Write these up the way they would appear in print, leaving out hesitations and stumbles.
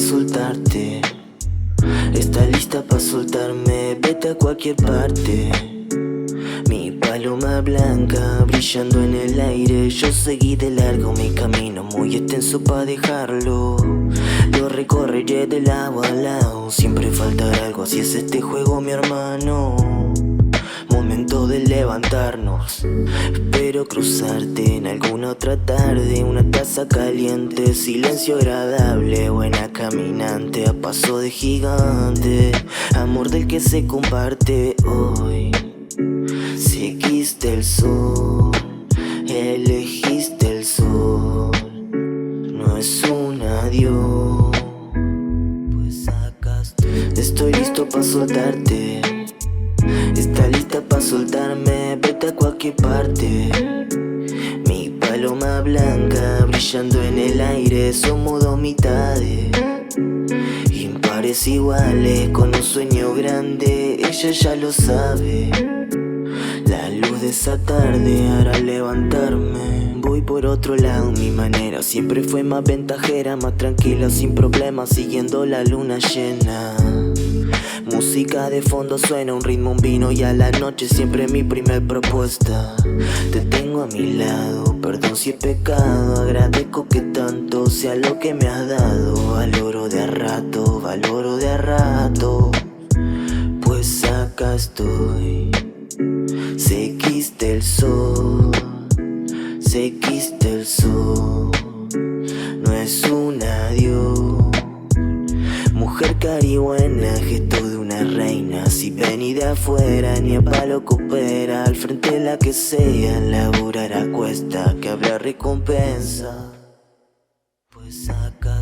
soltarte. Está lista pa' soltarme, vete a cualquier parte. Mi paloma blanca brillando en el aire. Yo seguí de largo mi camino, muy extenso pa' dejarlo. Lo recorreré de lado a lado, siempre faltará algo, así es este juego mi hermano. Momento de levantarnos, espero cruzarte en alguna otra tarde. Una taza caliente, silencio agradable, buena caminante a paso de gigante. Amor del que se comparte hoy. Seguiste el sol, elegiste el sol. No es un adiós, pues sacaste. Estoy listo pa' soltarte. Está lista pa' soltarme, vete a cualquier parte. Mi paloma blanca brillando en el aire. Somos dos mitades, impares iguales, con un sueño grande. Ella ya lo sabe. La luz de esa tarde hará levantarme. Voy por otro lado, mi manera siempre fue más ventajera, más tranquila, sin problemas, siguiendo la luna llena. Música de fondo suena, un ritmo, un vino y a la noche siempre mi primer propuesta. Te tengo a mi lado, perdón si he pecado, agradezco que tanto sea lo que me has dado. Valoro de a rato, valoro de a rato, pues acá estoy. Seguiste el sol, seguiste el sol. No es un adiós. Mujer caribuena, gesto de una reina. Si vení de afuera, ni a palo coopera. Al frente la que sea, laburar a cuesta, que habrá recompensa. Pues acá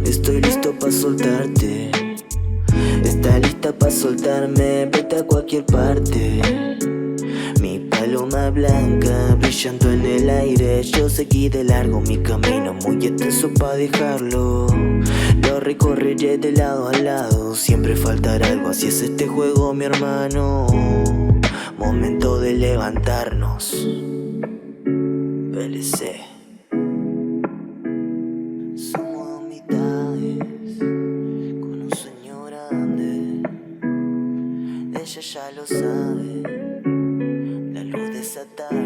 estoy listo pa' soltarte. Está lista pa' soltarme, vete a cualquier parte. Mi paloma blanca brillando en el aire. Yo seguí de largo mi camino, muy extenso pa' dejarlo. Lo recorreré de lado a lado, siempre faltará algo, así es este juego mi hermano. Momento de levantarnos. PLC. Somos mitades, con un sueño grande. Ella ya lo sabe. La luz de esa tarde